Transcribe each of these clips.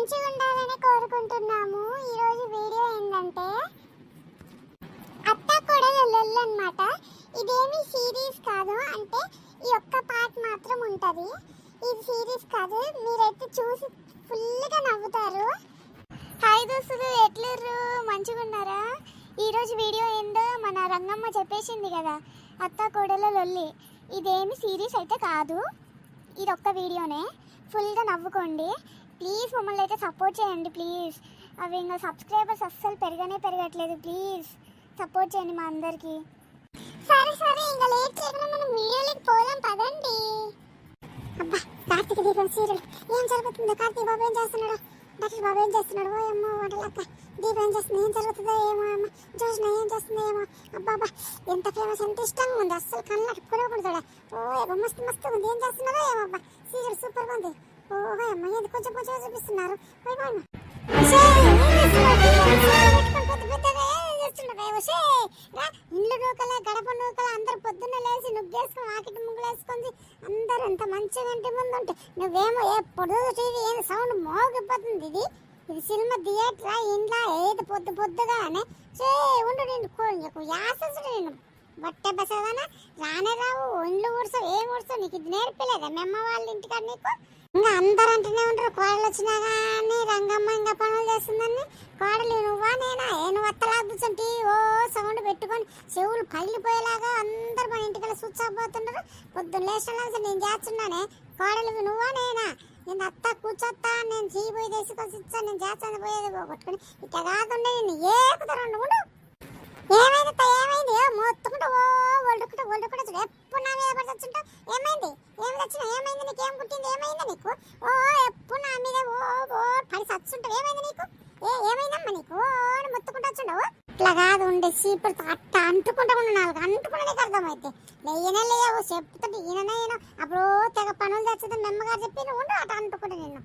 మంచిగా ఉండాలని కోరుకుంటున్నాము. ఈరోజు వీడియో ఏంటంటే అత్త కోడల లొల్లి అన్నమాట. ఇదేమి సిరీస్ కాదు, అంటే ఈ ఒక్క పార్ట్ మాత్రం ఉంటుంది. ఇది సిరీస్ కాదు, మీరైతే చూసి ఫుల్గా నవ్వుతారు. హాయ్ దోస్తులు, ఎట్లుర్రు? మంచిగా ఉన్నారా? ఈరోజు వీడియో ఏందో మన రంగమ్మ చెప్పేసింది కదా, అత్త కోడల లొల్లి. ఇదేమి సిరీస్ అయితే కాదు, ఇది ఒక్క వీడియోనే. ఫుల్గా నవ్వుకోండి ప్లీజ్. మమ్మల్ని అయితే సపోర్ట్ చేయండి ప్లీజ్. అవి ఇంకా సబ్స్క్రైబర్స్ అస్సలు పెరగట్లేదు. ప్లీజ్ సపోర్ట్ చేయండి మా అందరికి. సరే ఇంకా లేట్ చేయకుండా మనం వీడియోలోకి పోదాం పదండి. అబ్బా, కార్తీక దీపం సీరియల్ ఏం జరుగుతుందో, కార్తీక బాబు ఏం చేస్తున్నాడు, డాక్టర్ బాబు ఏం చేస్తున్నాడు, ఓ అమ్మ వంటలక్క దీపం ఏం చేస్తుంది, ఏం జరుగుతుందో ఏమో, అమ్మ జోష్న ఏం చేస్తుందో ఏమో. అబ్బాబా ఎంత ఫేమస్, ఎంత ఇష్టంగా ఉంది, అస్సలు కళ్ళకి కూడా కూడా. ఓ మస్తు ఉంది, ఏం చేస్తున్నారో ఏమో. అబ్బా సీరియల్ సూపర్గా ఉంది. ఓహో అమ్మ, ఇది కొంచెం చూపిస్తున్నారు. ఇల్లు నూకల గడప నూకల అందరు పొద్దున్న లేచి నువ్వేసుకొని వాకిటి ముగ్గులు వేసుకొని అందరు ఎంత మంచిగా ఇంటి ముందు ఉంటే నువ్వేమో ఎప్పుడు టీవీ ఏం సౌండ్ మోగిపోతుంది. ఇది సినిమా థియేటర్ ఇంట్లో ఏది పొద్దుగానే ఉండు. నేను యాసడు, నేను బట్టే బసదానా రానే రావు, ఇండ్లు ఊడ్చావు ఏం ఊడ్చావు, నీకు ఇది నేర్పలేదా మీ అమ్మ వాళ్ళ ఇంటికాడ? నీకు ఇంకా అందరు అంటూనే ఉంటారు, కోడలు వచ్చినా కానీ రంగమ్మ ఇంకా పనులు చేస్తుందని. కోడలు నువ్వా నేనా, నువ్వు అత్తలా కూర్చుంటి ఓ సౌండ్ పెట్టుకొని చెవులు పగిలిపోయేలాగా అందరు మన ఇంటికి చూచకపోతున్నారు. పొద్దున్న లేచినా నేను చేస్తున్నానే, కోడలు నువ్వా నేనా, నేను అత్త కూర్చొత్తా, నేను చీపోయి తీసుకొచ్చి ఇచ్చా, నేను చేస్తాను పోయేది పోగొట్టుకుని ఇట్లా కాకుండా నేను ఏకుతారు ఉండు. ఏమైంది మొత్తుకుంటా ఓ ఒళ్ళుకుంటా చూడు, ఎప్పుడు నా మీద పడి వచ్చుంటావు. ఏమైంది, ఏమి తెచ్చినా, ఏమైంది నీకు, ఏం పుట్టింది, ఏమైందా నీకు, ఓ ఎప్పుడు నా మీద ఓ పడి చచ్చుంటావు. ఏమైంది నీకు, ఏమైందమ్మా నీకు, ఓ మొత్తుకుంటా వచ్చుండవు. ఇట్లా కాదు ఉండే చీపురు అట్ట అంటుకుంటా ఉండు, నాలుగు అంటుకునే నీకు అర్థమైతే. లేయో చెప్తుంటే ఈయనైనా అప్పుడు తెగ పనులు తెచ్చుతుంది మెమ్మగారు చెప్పి నువ్వు ఉండు అట్ట అంటుకుంటా. నేను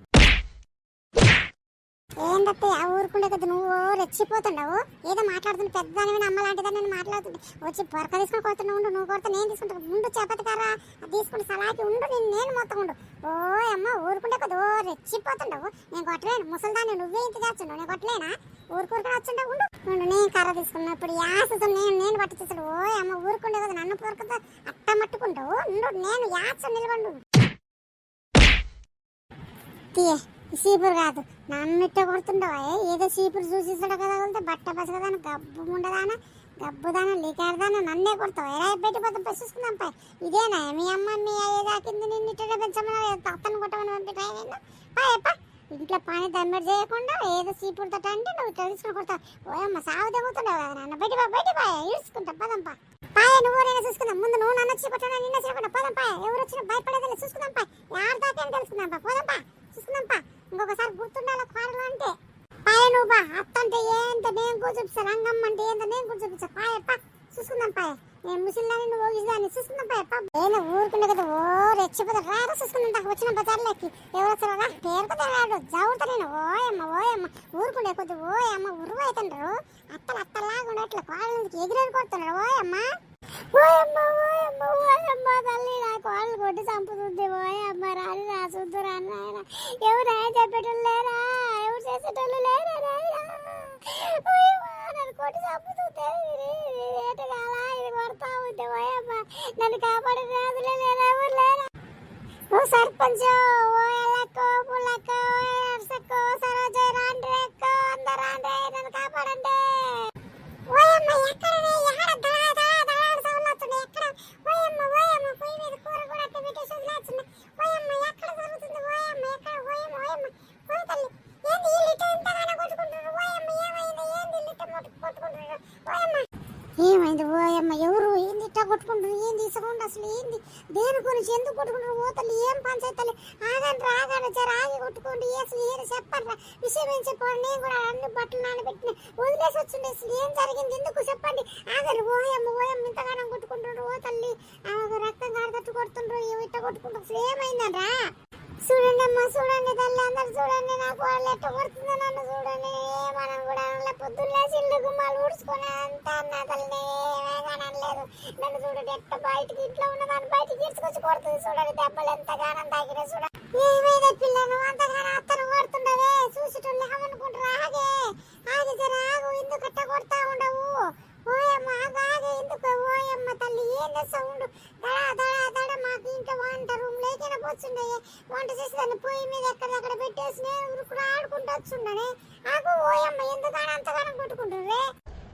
ఏంటంటే ఆ ఊరుకుండే కదా నువ్వు రెచ్చిపోతుండవు, ఏదో మాట్లాడుతుంది పెద్దదాని అమ్మ లాంటిదని నేను మాట్లాడుతుంటే వచ్చి పొరక తీసుకొని కొడుతున్నా ఉండు. నువ్వు కొడితే నేను తీసుకుంటాను ఉండు, చేపతికారా అది తీసుకుంటే సలాకి ఉండు, నేను మొత్తం ఉండు. ఓ అమ్మ ఊరుకుంటే కదా ఓ రెచ్చిపోతుండవు. నేను కొట్టలేను ముసలిదాన్ని, నువ్వే ఇంత చేస్తుండవు, నేను కొట్టలేనా? ఊరుకూరుకొని వచ్చిండవు ఉండు. నేను కర్ర తీసుకున్నా ఇప్పుడు యాసతో నేను పట్టి చేస్తాడు. ఓ అమ్మ ఊరుకుండే కదా నన్ను పొరకతో అట్ట మట్టుకుంటావు ఉండు, నేను యాస నిలబడు. తీయ చీపురు కాదు నన్ను ఇట్ట కొడుతుండవా, ఏదో చీపురు చూసిస్తాడు కదా వెళ్తే బట్ట పసగదాన గబ్బు ఉండదానా గబ్బుదానా లీకాడదానా నన్నే కొడతావు. ఎలా పెట్టిపోతాం చూసుకుందాం పై. ఇదేనా మీ అమ్మ మీ అయ్యే దాకింది నిన్ను ఇట్ట పెంచమని అత్తను కొట్టమని పంపిటా నేను పాయప్ప. ఇంట్లో పని దమ్మెడు చేయకుండా ఏదో చీపురు తట్ట అంటే నువ్వు ఇట్లా తీసుకుని కొడతావు. ఓయమ్మ సాగు తెగుతుండవు కదా నన్ను బయట పాయ ఈడ్చుకుంటా పదంపా పాయ. నువ్వు నేను చూసుకుందాం ముందు, నువ్వు నన్ను వచ్చి కొట్టా నిన్న చేయకుండా పోదాం పాయ. ఎవరు వచ్చినా భయపడేది చూసుకుందాం పాయ, యారు దాకేం తెలుసుకుందాం పా, పోదాంపా చూసుకుందాంపా. ఇంకొకసారి గుర్తుండాలి కోడలు అంటే పాయ. నువ్వు బా అత్త అంటే ఏంత నేను కూడా చూపిస్తా, రంగమ్మ అంటే ఏంత నేను కూడా చూపిస్తా పాయప్ప చూసుకుందాం పాయ. నేను ముసలిదాన్ని నువ్వు ఓగిదాన్ని చూసుకుందాం పాయప్ప. ఏదో ఊరుకుండే కదా ఓ రెచ్చిపోతా రాదు చూసుకుందాం. వచ్చిన బజార్లోకి ఎవరు వస్తారా పేరు కదా రాడు జవుతా నేను. ఓయమ్మ ఊరుకుండే కొద్ది ఓయమ్మ ఉరువు అవుతుండ్రు, అత్తలాగా ఉండట్లే కోడలకి ఎగిరేరు కొడుతున్నారు. ఓయమ్మ తల్లి నా కోళ్ళు కొట్టి చంపుతుంది. ఓయమ్మ రాని రా చూద్దు రాని నాయన, ఎవరు చెప్పేటోళ్ళు లేరా, ఎవరు చేసేటోళ్ళు లేరా నాయన, నన్ను కొట్టి చంపుతుంది. ఏటగాల ఇది కొడతా ఉంది. ఓయమ్మ నన్ను కాపాడే రాదులే లేరా, ఎవరు లేరా? ఓ సర్పంచ్, ఓ ఎల్లక్కో పుల్లక్కో నర్సక్కో సరోజ రాండ్రి ఎక్కో అందరు రాండ్రి నన్ను కాపాడండి. ఓయమ్మ ఎక్కడనే ఎక్కడ దళాడు సౌండ్ వస్తుంది, ఎక్కడ ఓయమ్మ పొయ్యి మీద కూర కూడా అట్ట పెట్టేసి వదిలేస్తున్నా. ఓయమ్మ ఎక్కడ జరుగుతుంది, ఓయమ్మ ఎక్కడ, ఓయమ్మ ఓ తల్లి ఏంది ఈ లిట్ట ఇంతగానో కొట్టుకుంటున్నారు. ఓయమ్మ ఏమైంది, ఏంది లిట్ట కొట్టుకుంటున్నారు. ఓయమ్మ ఏమైంది, ఓయమ్మ ఎవరు ఏంది ఇట్లా కొట్టుకుంటారు, ఏంది సౌండ్ అసలు ఏంది, దేని గురించి ఎందుకు కొట్టుకుంటారు? ఓ తల్లి ఏం పంచాయతీ, ఆగండి జర ఆగి కొట్టుకోండి, అసలు ఏదో చెప్పండి విషయం ఏం చెప్పండి. నేను కూడా అన్ని బట్టలు నానబెట్టిన వదిలేసి వచ్చింది, అసలు ఏం జరిగింది ఎందుకు చెప్పండి. ఆగండి ఓయమ్మ ఇంతగానం కొట్టుకుంటారు. ఓ తల్లి రక్తం కాడతట్టు కొడుతుండ్రు, ఇట్ట కొట్టుకుంటారు, అసలు ఏమైందరా? చూడండి అమ్మ చూడండి తల్లి, అందరు చూడండి, నాకు వాళ్ళు ఎట్ట కొడుతుందో నన్ను చూడండి. మనం కూడా పొద్దున్నే చిల్లు గుమ్మాలు ఊడ్చుకొని అంతా అన్న తల్లి ఏమేగానలేదు. నన్ను చూడండి ఎట్ట బయటికి ఇంట్లో ఉన్న నన్ను బయటికి తీసుకొచ్చి కొడుతుంది. చూడండి దెబ్బలు ఎంతగానం తాగినా చూడండి. ఏమైనా పిల్లను అంతగానో అత్తను కొడుతుండవే చూసి ఏందో సౌండ్ దడా దడా దడ మాకు ఇంకా వంట రూమ్ లేకనే పోతుండే వంట చేసేదాన్ని పొయ్యి మీద ఎక్కడక్కడ పెట్టేసి నేను ఉరుకుడు ఆడుకుంటూ వచ్చుండనే ఆకు ఓయమ్మ ఎందుకని అంతగానం కొట్టుకుంటుండ్రే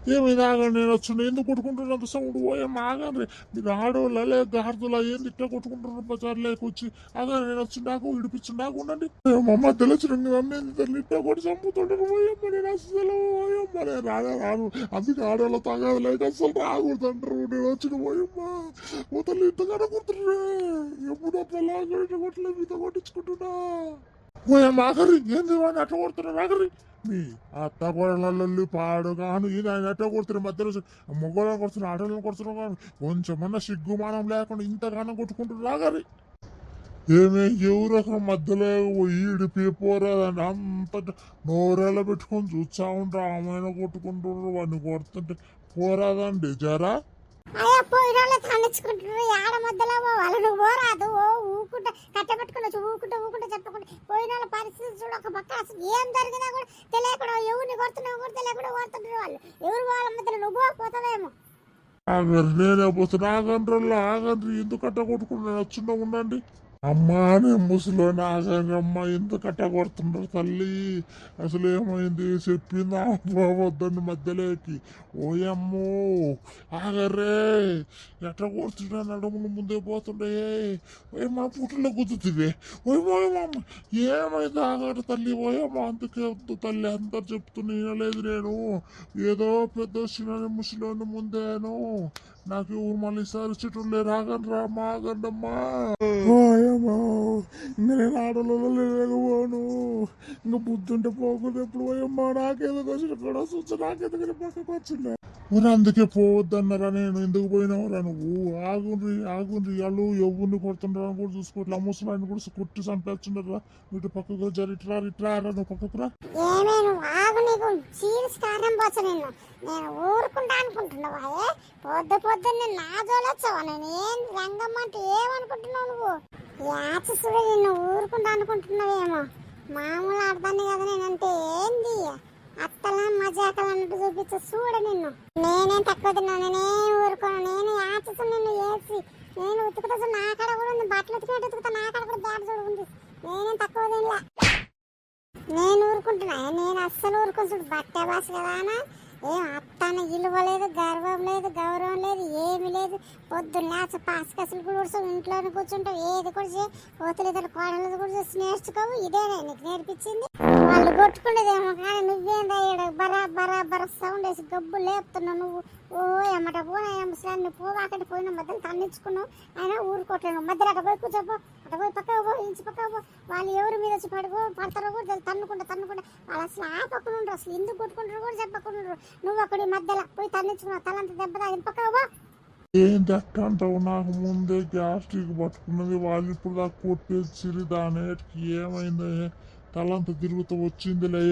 ఏమైంది ఆగండి నేను వచ్చిండు ఎందుకు కొట్టుకుంటున్నంత సౌండ్ పోయమ్మ ఆగండి మీరు ఆడోళ్ళ లేక గార్దులా ఏంది ఇట్లా కొట్టుకుంటున్నారు బజార్ లేకొచ్చి ఆగండి నేను వచ్చిండాకు ఇడిపించిండాకు ఉండండి అమ్మ తెలిసిన అమ్మేంది ఇట్లా కొట్టి చంపుతుంటారు పోయమ్మ నేను అసలు పోయమ్మ నేను రాను అందుకే ఆడోళ్ళతో ఆగదు లేక అసలు రాకూడదంటారు నేను వచ్చిన పోయమ్మ ఓ తల్లి ఇంతగానే కొడుతుండ్రే ఎప్పుడు అట్లా లాగా కొట్టలేదు మీతో కొట్టించుకుంటున్నా పోయమ్మ ఆఖరి ఏంది వాడిని అట్లా కొడుతున్నారు ఆఖరి మీ అత్త గోడలల్లి పాడుగాను ఇది ఆయన ఎట్లా కొడుతున్నారు మధ్యలో మొగోళ్ళని కొడుతున్నారు ఆటోళ్ళని కొడుతున్నారు కానీ కొంచెమన్నా సిగ్గుమానం లేకుండా ఇంతగానో కొట్టుకుంటున్నారు రాగారి ఏమే ఎవరొక మధ్యలో ఈడిపోరాదని అంత నోరేళ్ళ పెట్టుకొని చూస్తా ఉంటారు ఆమెను కొట్టుకుంటున్నారు వాడిని కొడుతుంటే పోరాదండి జరా అయ్యా పోయిన వాళ్ళు తన్నించుకుంటున్నారు ఆడ మధ్యలో వాళ్ళు నువ్వు పోరాదు ఓ ఊకుంటా కట్టబెట్టుకుని ఊకుంటా చెప్పకుండా పోయిన వాళ్ళ పరిస్థితి చూడ ఒక పక్క అసలు ఏం జరిగినా కూడా తెలియకుండా ఎవరిని కొడుతున్నావు కూడా తెలియకుండా కొడుతుంటారు వాళ్ళు ఎవరు వాళ్ళ మధ్యలో నువ్వు పోతావేమో ఆగరు నేనే పోతున్నా ఆగండ్రల్లా ఆగండ్రి ఎందుకట్ట కొట్టుకున్నాను వచ్చిండ ఉండండి అమ్మా నేను ముసలోని ఆగండి అమ్మ ఎందుకట్ట కొడుతున్నారు తల్లి అసలు ఏమైంది చెప్పిందా వద్దండి మధ్యలోకి ఓయమ్మో ఆగర్రే ఎట్లా కొడుతున్నా నడుములు ముందే పోతుండే ఓయమ్మ పుట్టులో గుద్దుతుంది ఓయమ్మ ఏమైంది ఆగరు తల్లి ఓయమ్మ అందుకే వద్దు తల్లి అందరు చెప్తున్నా వినలేదు నేను ఏదో పెద్ద వచ్చిన ముసలోని ముందేను నాకు ఊరు మళ్ళీ సారి చెట్టు లేరు ఆగండి రా మా ఆగండమ్మా నేను ఆడలలో లేకపోను ఇంకా బుద్ధుంటే పోకుండా ఎప్పుడు పోయమ్మా నాకేదో వచ్చిన కూడా చూసి నాకెందుకు పక్కకు వచ్చిందా ఊరు అందుకే పోవద్దన్నారా నేను ఎందుకు పోయినావురా నువ్వు ఆగుండ్రి వాళ్ళు ఎవరిని కొడుతుండ్రా కూడా చూసుకోవట్లే ముసలాన్ని కూడా కొట్టి చంపేస్తుండ్రా వీటి పక్కకు జరిట్రా నువ్వు పక్కకు రా ఏమే నువ్వు ఆగు నీకు సీరియస్ కారణం పోచ నేను ఊరుకుంటా అనుకుంటున్నావా పొద్దున్నే నా జోలొచ్చావా నేను ఏం రంగమ్మ అంటే ఏమనుకుంటున్నావు నువ్వు యాచ చూడ నిన్ను ఊరుకుంటా అనుకుంటున్నావేమో మామూలు ఆడదాన్ని కదా నేనంటే ఏంది అత్తలా మజాకలు అన్నట్టు చూపించు చూడ నిన్ను నేనేం తక్కువ తిన్నా నేనేం ఊరుకోను నేను యాచ నిన్ను వేసి నేను ఉతుకుతా నా కాడ కూడా ఉంది బట్టలు ఉతికినట్టు ఉతుకుతా నా కాడ కూడా బ్యాట్ చూడు ఉంది నేనేం తక్కువ తినలా నేను ఊరుకుంటున్నా నేను అస్సలు ఊరుకోను చూడు బట్ట బాసు కదా అనా ఏం అత్తన ఇలువ లేదు గర్వం లేదు గౌరవం లేదు ఏమి లేదు పొద్దున్న పాసకసలు కూడా ఇంట్లోనే కూర్చుంటావు ఏది కూడా కోతలిద్దరు కోడలు కూడా నేర్చుకోవు ఇదేనే నీకు నేర్పించింది వాళ్ళు కొట్టుకునేదేమో కానీ నువ్వేందా బరా సౌండ్ వేసి గబ్బు లేపుతున్నావు నువ్వు ఓ ఎమ్మట పోనా ముసలాన్ని పోవాకంటే పోయిన మధ్యలో తన్నించుకున్నావు అయినా ఊరుకోవట్లేను మధ్యలో అట పోయి కూర్చోపో అట పోయి పక్కకు పో ఇంచి పక్కకు పో వాళ్ళు ఎవరి మీద వచ్చి పడతారో కూడా తన్నుకుంటా వాళ్ళు అసలు ఆపకుండా ఉండరు అసలు ఎందుకు కొట్టుకుంటారు కూడా చెప్పకుండా నువ్వు అక్కడి మధ్యలో పోయి తన్నించుకున్నావు తలంత దెబ్బ తాగిన పక్కకు పో ఏంటి అట్ట అంటావు నాకు ముందే గ్యాస్ట్రిక్ పట్టుకున్నది వాళ్ళు ఇప్పుడు దాకా కొట్టేసిరి దానికి ఏమైంది తలంత తిరుగుతూ వచ్చిందిలే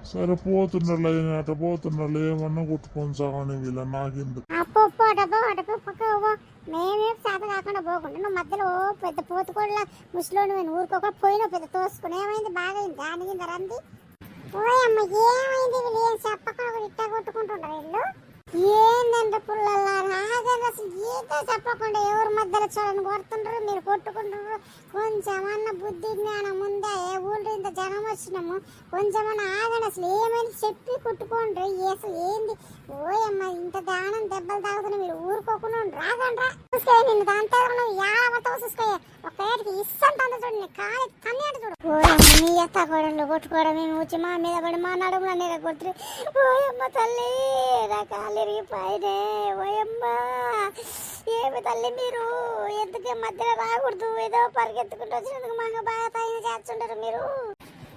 సరిపోతున్నారులే అట పోతున్నారులే ఏమన్నా కొట్టుకొని సాగని వీళ్ళ నాకెందుకు అటపో పక్కకు మేమేం శాత కాకుండా పోకుండా నువ్వు మధ్యలో పెద్ద పోతుకోళ్ళ ముసలోని ఊరుకోకుండా పోయినా పెద్ద తోసుకుని ఏమైంది బాగా దానికి రంది ఓయమ్మ ఏమైంది వీళ్ళు ఏం చెప్పకుండా ఇట్టా కొట్టుకుంటుంటారు వీళ్ళు ఏందంటే పుల్లల్లా రాగదు అసలు ఏదో చెప్పకుండా ఎవరి మధ్యలో చూడని కొడుతుండ్రు మీరు కొట్టుకుంటున్నారు కొంచెమన్నా బుద్ధి జ్ఞానం ఉందా ఏ ఊళ్ళో ఇంత జనం వచ్చినాము కొంచెమన్నా ఆగండి అసలు ఏమైంది చెప్పి కొట్టుకోండి అసలు ఏంది ఓయమ్మ ఇంత దానం దెబ్బలు తాగుతున్నా మీరు ఊరుకోకుండా రాగండి రా చూసుకో నిన్ను దాంతో యావతో చూసుకోయా ఒక ఏటికి ఇస్సంత అంత చూడు నీ కాలి కన్యాడు చూడు ఓయమ్మ నీ ఎత్త గోడలు కొట్టుకోవడం మేము వచ్చి మా మీద పడి మా నడుముల మీద కొడుతుంది ఓయమ్మ తల్లి నా కాలి పైనే ఓయమ్మ ఏమి తల్లి మీరు ఎందుకే మధ్యలో రాకూడదు ఏదో పరిగెత్తుకుంటూ వచ్చినందుకు మాకు బాగా తగిన చేస్తుంటారు మీరు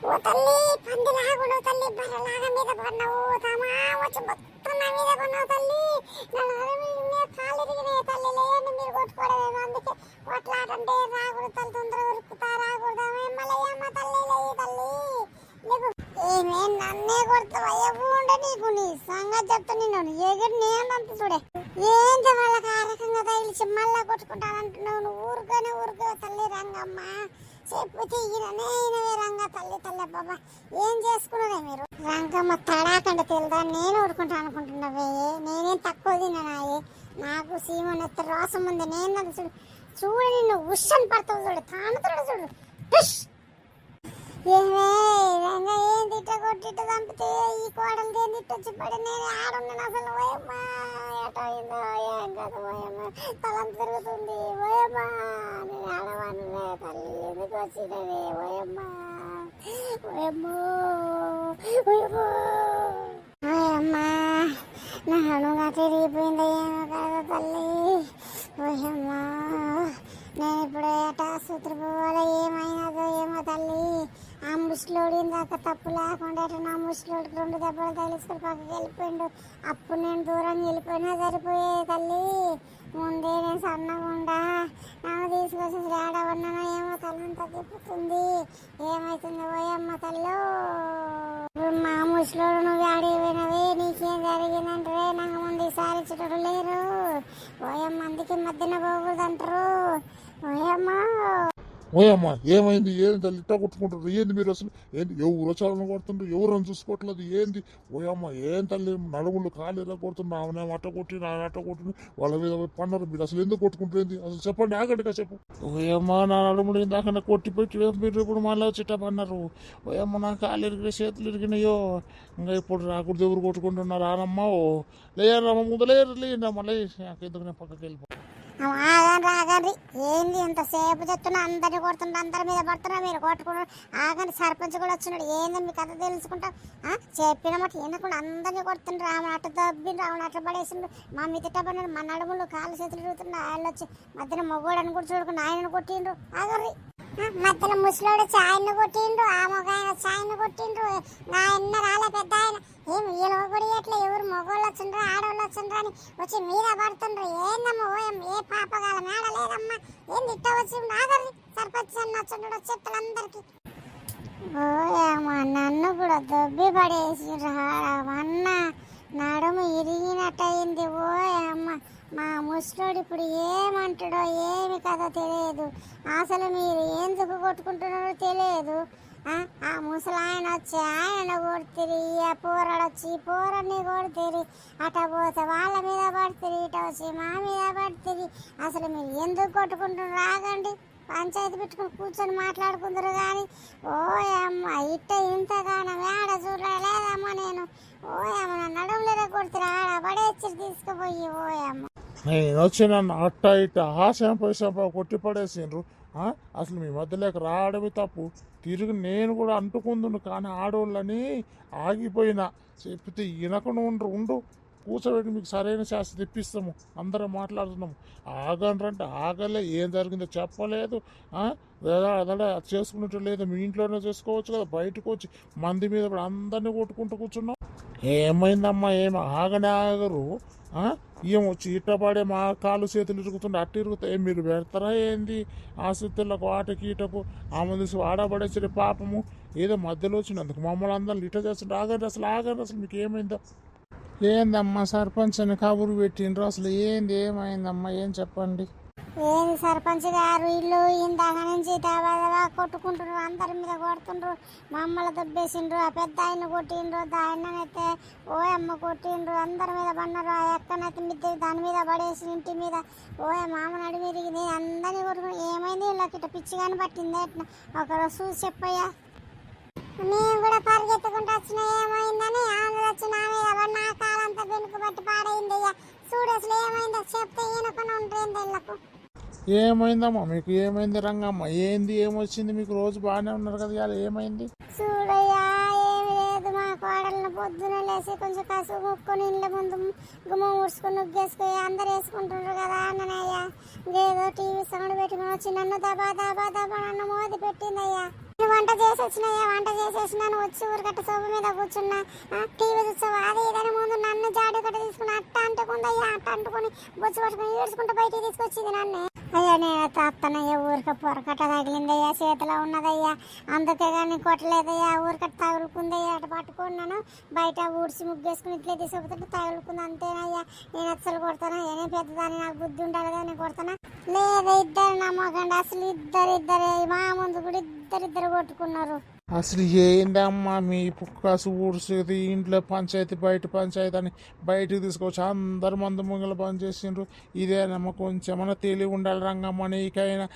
ఓ తల్లి పంది లాగుడు తల్లి బర్రలాగా మీద పడినావు తమా వచ్చి మొత్తం నా మీద పడినావు తల్లి కాలు ఎరిగినాయి తల్లి లేని మీరు కొట్టుకోవడమేమో అందుకే కొట్లాడంటే రాకూడదు తల్లి తొందర ఉరుకుతా రాకూడదు మళ్ళీ తల్లి లేయి తల్లి నీకు ఏమే నన్నే కొడతావా ఎవరు నీకు నీ సంగతి చెప్తా నిన్ను ఎగిరి నేనంత చూడే ఏంటి వాళ్ళకి ఆ రకంగా తగిలిచి మళ్ళా కొట్టుకుంటానంటున్నావు నువ్వు ఊరుకో తల్లి రంగమ్మ చెప్పు తీయననే రంగ తల్లి బాబా ఏం చేసుకున్నారే మీరు రంగమ్మ తడాకండి తెలుదా నేను ఊరుకుంటా అనుకుంటున్నావే నేనేం తక్కువ తిన్నానాయే నాకు సీమన్ ఎత్త రోసం ఉంది. నేను చూడు చూడు నిన్ను ఉషన్ పడతావు చూడు, తానుతాడు చూడు. ఏమే రంగా ఏం తిట్ట కొట్టిట్ట చంపితే ఈ కోడలు ఏం తిట్టొచ్చి పడి నేను ఆడున్నాను అసలు. ఓయమ్మా ఎట అయిందో ఏం కదా ఓయమ్మా, తలంత తిరుగుతుంది ఓయమ్మా. నేను ఆడవానులే తల్లి, ఎందుకు వచ్చినవే ఓయమ్మా ఓయమ్మో ఓయమ్మో ఓయమ్మా. నా హనుగా తిరిగిపోయింది ఏమో కదా తల్లి ఓయమ్మా. నేను ఇప్పుడు ఏట ఆసుపత్రి పోవాలి, ఏమైనాదో ఏమో తల్లి. ఆ ముసలోడు ఇందాక తప్పు లేకుండా నా ముసలోడికి 2 దెబ్బలు తగిలిసుకొని పక్కకి వెళ్ళిపోయిండు. అప్పుడు నేను దూరం వెళ్ళిపోయినా సరిపోయేది తల్లి. ముందే నేను సన్నగుండా నాకు తీసుకొచ్చి ఏడవన్నానో ఏమో తల్లంతా తిప్పుతుంది. ఏమవుతుంది ఓయమ్మ తల్లో. మా ముసలోడు నువ్వు ఆడిపోయినవే, నీకేం జరిగిందంటే నాకు ముందు ఈసారి చుట్టూ లేరు ఓయమ్మ, అందుకే మధ్యన పోకూడదంటారు ఓయమ్మ. ఓయమ్మా ఏమైంది? ఏంది తల్లి ఇట్టా కొట్టుకుంటారు? ఏంది మీరు అసలు? ఏంది ఎవరు చాలను కొడుతుండ్రు? ఎవరని చూసుకోవట్లేదు ఏంది? ఓయమ్మ ఏం తల్లి నడుములు కాలు ఎలా కొడుతున్నా? ఆమె అట్ట కొట్టి నా అట్ట కొట్టి వాళ్ళ మీద పన్నారు. మీరు అసలు ఎందుకు కొట్టుకుంటుంది? అసలు చెప్పండి, ఆగండిగా చెప్పు. ఓయమ్మ నా నడుములు ఇందాక కొట్టి పెట్టి మీరు ఇప్పుడు మళ్ళీ చిట్ట పన్నారు. ఓయమ్మ నా కాలు ఇరిగిన చేతులు ఇరిగినాయో. ఇంకా ఇప్పుడు రాకూడదు ఎవరు కొట్టుకుంటున్నారు? రానమ్మా ఓ లేరమ్మ ముందలేరు లేనమ్మా లే, ఎందుకు నేను పక్కకి వెళ్ళిపో. ఆగండి ఆగండి, ఏంది ఎంతసేపు చెప్తున్నా అందరిని కొడుతుండ్రు, అందరి మీద పడుతున్నా, మీరు కొట్టుకున్నారు. ఆగండి, సర్పంచ్ కూడా వచ్చినాడు. ఏంది మీ కథ తెలుసుకుంటా చెప్పిన మాట వినకుండా అందరినీ కొడుతుండ్రు. ఆమె అట్ట దబ్బిండ్రు, ఆమె అట్ట పడేసిండ్రు. మా మీ తిట్టబడినాడు, మా నడుములు కాళ్ళు చేతులు తిరుగుతుండ్రు. ఆయన వచ్చి మధ్యన మొగోడని కూడా చూడకుండా ఆయనను కొట్టిండ్రు. ఆగండి, మధ్యన ముసలోడు చాయన్ని కొట్టిండ్రు, ఆ మొగ ఆయన చాయన్ని కొట్టిండ్రు. నా ఎన్న రాలే పెద్ద ఆయన. ఏమి వీళ్ళు కూడా ఎట్లా ఎవరు మొగోళ్ళు వచ్చిండ్రు ఆడవాళ్ళు వచ్చిండ్రు అని వచ్చి మీద పడుతుండ్రు. ఏందమ్మా ఓయం, ఏ పాపగాల మేడ లేదమ్మా, ఏంది ఇట్ట వచ్చి ఆగర్రి సర్పంచ్ అన్న వచ్చిండ్రు చెత్తలందరికి. ఓయమ్మ నన్ను కూడా దొబ్బి పడేసిండ్రు. అన్న నడుము ఇరిగినట్టయింది. ఓయమ్మ మా ముసలోడు ఇప్పుడు ఏమంటాడో ఏమి కథ తెలియదు. అసలు మీరు ఎందుకు కొట్టుకుంటున్నారో తెలియదు. ఆ ముసలాయన వచ్చి ఆయన కొడుతుంది, ఆ పోరాడు వచ్చి పోరని కొడుతుంది. అట పోతే వాళ్ళ మీద పడుతుంది, ఇట వచ్చి మా మీద పడుతుంది. అసలు మీరు ఎందుకు కొట్టుకుంటున్నారు? రాగండి, పంచాయతీ పెట్టుకుని కూర్చొని మాట్లాడుకుందరు కానీ. ఓయమ్మ ఇట్ట ఇంతగానో మేడ చూడలేదమ్మా నేను. ఓయమ్మ నా నడుములేదా కొడుతురా, ఆడ పడేచ్చి తీసుకుపోయి. ఓయమ్మ నేను వచ్చి నన్ను అట్ట ఇట్ట శాంప కొట్టి పడేసిండ్రు. అసలు మీ మధ్యలోకి రావడమే తప్పు. తిరిగి నేను కూడా అంటుకుందును, కానీ ఆడవాళ్ళని ఆగిపోయినా చెప్తే వినకుండా ఉండు కూర్చోబెట్టి మీకు సరైన శాస్త్రం తెప్పిస్తాము, అందరం మాట్లాడుతున్నాము. ఆగండ్రంటే ఆగలే, ఏం జరిగిందో చెప్పలేదు. అదే చేసుకున్నట్టు లేదు, మీ ఇంట్లోనే చేసుకోవచ్చు కదా, బయటకు వచ్చి మంది మీద కూడా అందరినీ కొట్టుకుంటూ కూర్చున్నాం. ఏమైందమ్మా? ఏమి ఆగనే ఆగరు. ఏమొచ్చి ఇట్టపడే మా కాళ్ళు చేతులు ఇరుగుతుండే అట్ట ఇరుగుతాయి. మీరు పెడతారా ఏంది ఆసుపత్రులకు వాటకి ఈటకు? ఆమె చూసి ఆడబడేసరి పాపము ఏదో మధ్యలో వచ్చినందుకు మమ్మల్ని అందరిని ఇట్ట చేస్తుంటే ఆగండి అసలు మీకు ఏమైందో? ఏందమ్మా సర్పంచ్ అని కబురు పెట్టిండ్రు, అసలు ఏమైందమ్మా ఏం చెప్పండి. ఏంది సర్పంచ్ గారు, ఇల్లు ఇందాక నుంచి దబా కొట్టుకుంటున్నారు, అందరి మీద కొడుతుండ్రు. మమ్మల్ని దొబ్బేసిండ్రు, ఆ పెద్ద ఆయన కొట్టిండ్రు, దాన్నైతే ఓయమ్మ కొట్టిండ్రు, అందరి మీద పడినారు. ఆ ఎక్కనైతే మిద్దె దాని మీద పడేసి ఇంటి మీద మామ నడి విరిగింది, అందరినీ కొట్టుకుని. ఏమైంది వీళ్ళకి ఇట్లా పిచ్చిగాని పట్టింది ఒకరోజు చూసి చెప్పయ్యా. నేను కూడా పరిగెత్తుకుంటూ వచ్చిన ఏమైందని ఆంధ్ర వచ్చి నా మీద పడి నా కాలంతా వెనుక బట్టి పాడైంది. అయ్యా చూడు అసలు ఏమైందో చెప్తే ఈయనకుండా ఉంటుంది ఇళ్ళకు. ఏమైందమ్మా మీకు? ఏమైంది రంగమ్మ? ఏమొచ్చింది మీకు? రోజు బాగానే ఉన్నారు కదా, ఇలా ఏమైంది? చూడయ్యా ఏమి లేదు, మా కోడలను పొద్దున లేసి కొంచెం కసుగు ముక్కొని ఇళ్ళ ముందు గుమ్మ ముడుచుకొని నుగ్గేసుకొని అందరు వేసుకుంటున్నారు కదా అన్నయ్యా. ఏదో టీవీ సౌండ్ పెట్టుకుని వచ్చి నన్ను దబా నన్ను మోది పెట్టిందయ్యా. వంట చేసి వచ్చినాను వచ్చి ఊరికట్ట సోఫ మీద కూర్చున్నా, టీవీ చూసావు అది ఇదని ముందు నన్ను జాడు కట్ట తీసుకుని అట్ట అంటుకుందయ్యా. అట్ట అంటుకుని బొచ్చు పట్టుకుని ఏడ్చుకుంటూ బయటికి తీసుకొచ్చింది నన్ను. అయ్యా నేను తాత్తనయ్యా, ఊరిక పొరకట్ట తగిలిందయ్యా, చేతిలో ఉన్నదయ్యా, అందుకే కానీ కొట్టలేదయ్యా. ఊరికట్ట తగులుకుందయ్యా, అటు పట్టుకున్నాను బయట ఊడ్చి ముగ్గేసుకుని ఇట్లే తీసుకుపోతుంటే తగులుకుంది అంతేనయ్యా. నేను అసలు కొడతానా? ఏనే పెద్దదాన్ని, నాకు బుద్ధి ఉండాలి కదా, నేను కొడతానా? లేదా ఇద్దరు నమ్మకండి, అసలు ఇద్దరే మా ముందు ఇప్పుడు ఇద్దరిద్దరు కొట్టుకున్నారు. అసలు ఏందమ్మా మీ పుక్కాసు ఊడ్చేది ఇంట్లో పంచాయతీ బయట పంచాయతీ అని బయటకు తీసుకొచ్చి అందరు మందు ముంగల పని చేసిండ్రు. ఇదేనమ్మా కొంచెమన్నా తెలివి ఉండాలి రంగమ్మ నీకైనా.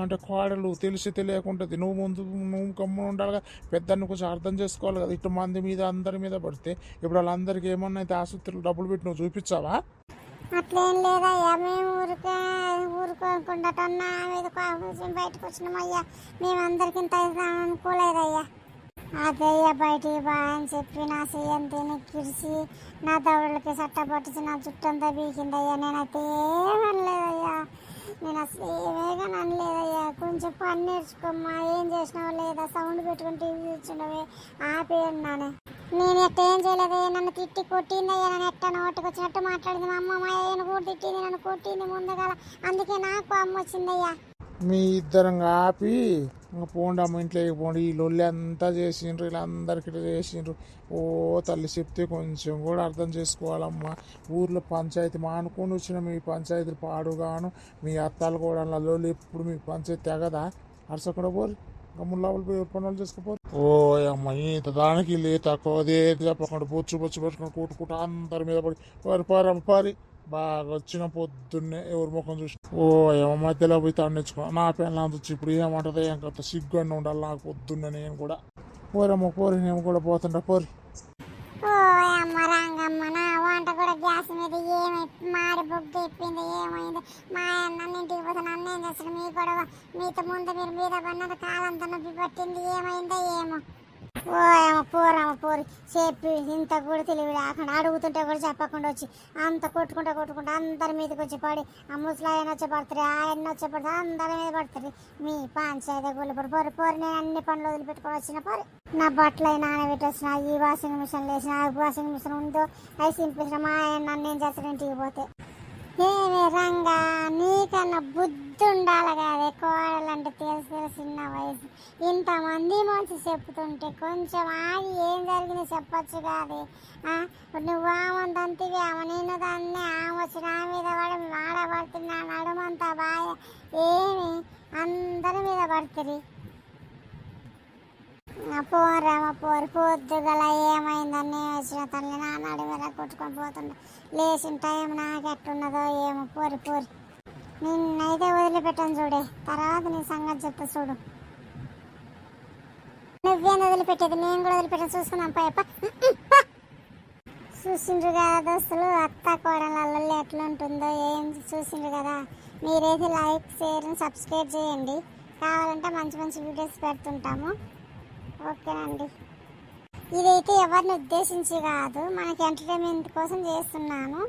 అంటే కోడలు తెలిసి తెలియకుంటుంది. నువ్వు నువ్వు గమ్మున ఉండాలిగా. పెద్దాన్ని కొంచెం అర్థం చేసుకోవాలి కదా. ఇటు మంది మీద అందరి మీద పడితే ఇప్పుడు వాళ్ళందరికీ ఏమన్నా అయితే ఆసుపత్రిలో డబ్బులు పెట్టి నువ్వు చూపించావా? అట్లేం లేదయ్యా, మేము ఊరుకోకుండా మీద బయటకు వచ్చినామయ్యా. మేము అందరికి ఇంత అనుకోలేదయ్యా. అదయ్యా బయటికి బా అని చెప్పి నా చెయ్యంతా కిరిసి నా దవడలకి సట్ట పట్టించి నా జుట్టంతా బీకిందయ్యా. నేనైతే ఏమనలేదయ్యా, నేను అసలు ఏమేగా అనలేదయ్యా. కొంచెం పని నేర్చుకోమ్మా, ఏం చేసినావో లేదా సౌండ్ పెట్టుకుని టీవీ చూస్తుండవే ఆపేయండి నానే. నేను ఎట్ట ఏం చేయలేదు, నన్ను తిట్టి కొట్టిందయ్యా. నన్ను ఎట్ట నోటికి వచ్చినట్టు మాట్లాడింది మా అమ్మ. మా అయ్యను కూడా తిట్టింది, నన్ను కొట్టింది ముందుగా. అందుకే నాకు అమ్మ వచ్చిందయ్యా. మీ ఇద్దరం ఆపి ఇంకా పోండి అమ్మ ఇంట్లోకి పోండి. ఈ లొల్లి అంతా చేసిండ్రు, ఇలా అందరికి చేసిండ్రు. ఓ తల్లి చెప్తే కొంచెం కూడా అర్థం చేసుకోవాలమ్మా. ఊర్లో పంచాయతీ మానుకొని వచ్చిన మీ పంచాయతీలు పాడుగాను. మీ అత్తాలు కూడా లొల్లి ఎప్పుడు మీ పంచాయతీ తెగదా? అరసకుండా పోరు గమ్ముల్లావులు పోయి పనులు చేసుకోపోరు. ఓ అమ్మ ఇంత దానికి లే తక్కువ అదే చెప్పకుండా బొచ్చు పట్టుకొని కొట్టుకుంటూ అందరి మీద పడి పారి బాగా వచ్చిన పొద్దున్నే ఎవరి ముఖం చూసి ఓ ఏమో మధ్యలో పోయి తండించుకున్నా. నా పిల్లలు అంత వచ్చి ఇప్పుడు ఏమంటది ఏం కొత్త సిగ్గుండి ఉండాలి నాకు పొద్దున్నే. నేను కూడా పోరమ్మ పోరి, నేను కూడా పోతుంటా పోరి. ఓ అమ్మ రంగమ్మ, నా వంట కూడా గ్యాస్ మీద మాడి బొగ్గు ఎప్పింది. ఏమైంది మా అన్నింటికి పోతే నన్ను ఏం చేస్తాడు? మీ గొడవ మీతో ముందు మీరు మీద పడినంత కాలంతా నొప్పి పట్టింది. ఏమైందో ఏమో. ఓ ఏమో పోరి చెప్పి ఇంత కూడా తెలివి లేకుండా అడుగుతుంటే కూడా చెప్పకుండా వచ్చి అంత కొట్టుకుంటా అందరి మీదకి వచ్చి పడి ఆ ముసలాయన వచ్చి పడతారు, ఆయన వచ్చి పడతారు, అందరి మీద పడతారు. మీ పంచాయతీ గొల్లు పోరి నేను అన్ని పనులు వదిలిపెట్టుకొని వచ్చిన పోరి. నా బట్టలు అవి నానబెట్టి వచ్చిన, ఈ వాషింగ్ మిషన్ వేసిన, వాషింగ్ మిషన్ ఉందో అవి సింపించిన. మా ఆయన నన్ను ఏం చేస్తాడు ఇంటికి పోతే? ఏమి రంగా, నీకన్నా బుద్ధి ఉండాలి కాదే. కోడలంటే తెలుసు చిన్న వయసు. ఇంతమంది మంచి చెప్తుంటే కొంచెం ఆగి ఏం జరిగింది చెప్పచ్చు కాదే. నువ్వు ఆమంతంతివి, ఆమె నేను దాన్ని ఆమె వచ్చి నా మీద పడి ఆడబడుతున్నా నడుమంతా బాగా ఏమి అందరి మీద పడుతుంది. పోరమ్మ పొద్దుగల ఏమైందని వచ్చిన తల్లి నా నడి మీద కొట్టుకొని పోతుండే. లేచిన టైం నాకు ఎట్టున్నదో ఏమో. పోరి నిన్నైతే వదిలిపెట్టాను చూడే, తర్వాత నీ సంగతి చెప్తా చూడు. నువ్వేం వదిలిపెట్టేది? నేను కూడా వదిలిపెట్టాను. చూసుకున్నాం పైప. చూసిండ్రు కదా దోస్తులు, అత్త కోడలలో ఎట్లుంటుందో ఏం చూసిండ్రు కదా. మీరైతే లైక్ షేర్ సబ్స్క్రైబ్ చేయండి. కావాలంటే మంచి మంచి వీడియోస్ పెడుతుంటాము. ఓకేనండి. ఇదైతే ఎవరిని ఉద్దేశించి కాదు, మనకి ఎంటర్టైన్మెంట్ కోసం చేస్తున్నాను.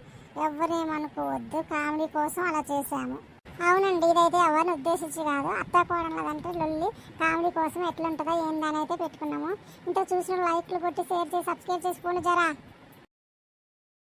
ఎవరేమనుకోవద్దు, కామెడీ కోసం అలా చేశాము. అవునండి, ఇదైతే ఎవరిని ఉద్దేశించి కాదు. అత్తాకోవడంలాదంటే లొల్లి కామెడీ కోసం ఎట్లుంటుందో ఏందని అయితే పెట్టుకున్నాము. ఇంత చూసిన లైక్లు కొట్టి షేర్ చేసి సబ్స్క్రైబ్ చేసుకోండి జరా.